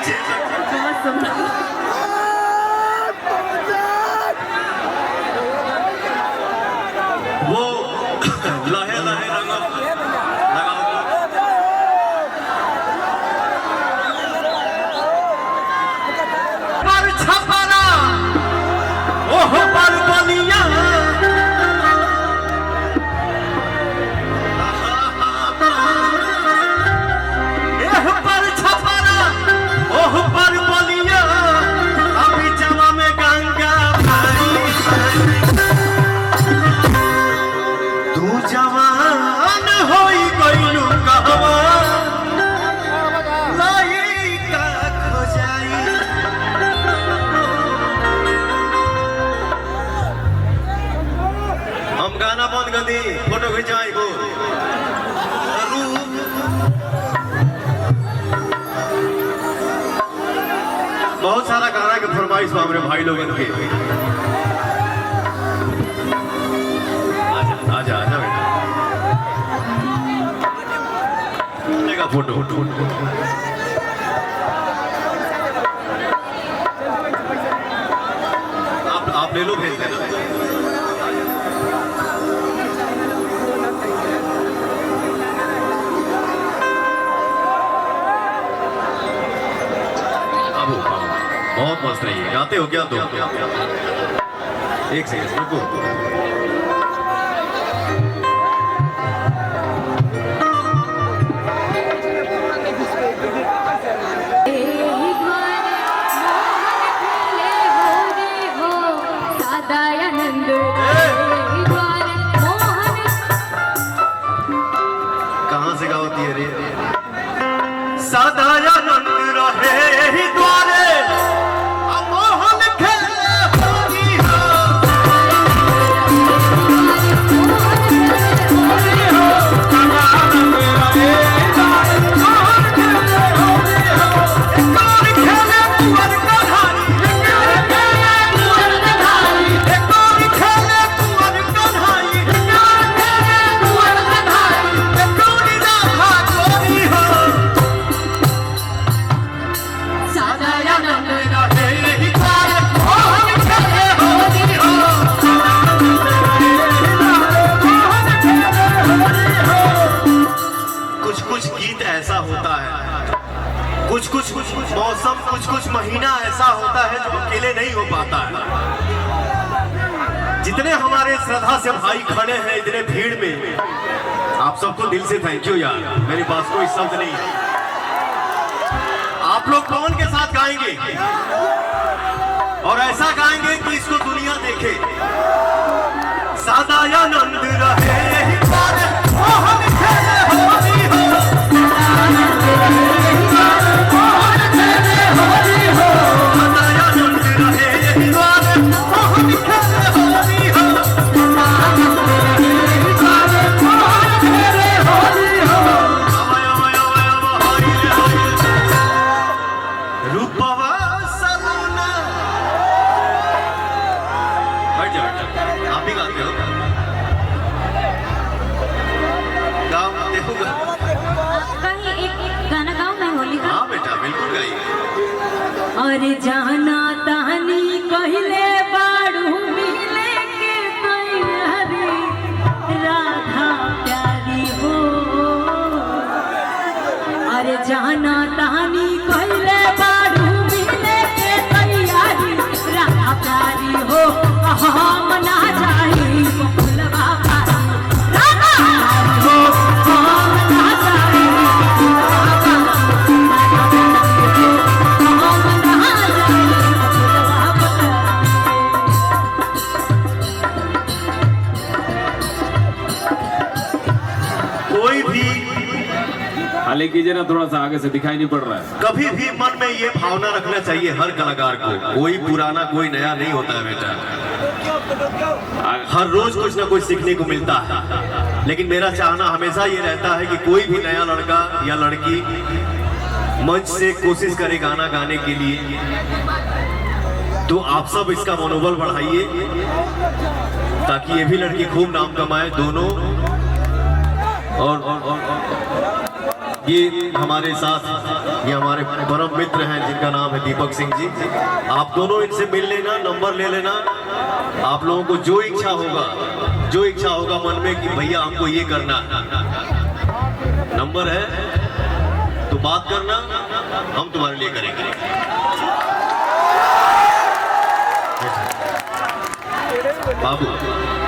बच्चे वो लहे लहे पर छपरा ओह पर बलिया एह पर छपरा ओह पर बलिया अभी जवा में गंगा भाई तू जवान होई गइलू कहवा लइका खोजाई हम गाना बंद कर दी फोटो खिंचवाई को बहुत सारा गाना के फरमाइश हमारे भाई लोगन के आजा आजा बेटा फोटो आप ले लो भेज देना बहुत मस्त रही है गाते हो क्या तो एक सेकंड रुको कहाँ से गाती है रे सदानंद रहे ही द्वारे कुछ मौसम कुछ महीना ऐसा होता है जो अकेले नहीं हो पाता है। जितने हमारे श्रद्धा से भाई खड़े हैं इतने भीड़ में आप सबको दिल से थैंक यू यार मेरे पास कोई शब्द नहीं है। आप लोग पवन के साथ गाएंगे और ऐसा गाएंगे कि इसको दुनिया देखे सदानंद रहे और जाना तानी कहले बाड़ू मिले के तैयारी राधा प्यारी हो अरे जाना तानी कहले बाड़ू मिले के तैयारी राधा प्यारी हो हम ना जाई फुलवा राधा हो हम ना जाई हाले कीजिए ना थोड़ा सा आगे से दिखाई नहीं पड़ रहा है। कभी भी मन में ये भावना रखना चाहिए हर कलाकार को कोई पुराना कोई नया नहीं होता है बेटा। हर रोज कुछ ना कुछ सीखने को मिलता है लेकिन मेरा चाहना हमेशा ये रहता है कि कोई भी नया लड़का या लड़की मंच से कोशिश करे गाना गाने के लिए तो आप सब इसका मनोबल बढ़ाइए ताकि ये भी लड़की खूब नाम कमाए दोनों। और ये हमारे साथ ये हमारे परम मित्र हैं जिनका नाम है दीपक सिंह जी। आप दोनों इनसे मिल लेना, नंबर ले लेना। आप लोगों को जो इच्छा होगा मन में कि भैया हमको ये करना है, नंबर है तो बात करना, हम तुम्हारे लिए करेंगे। बाबू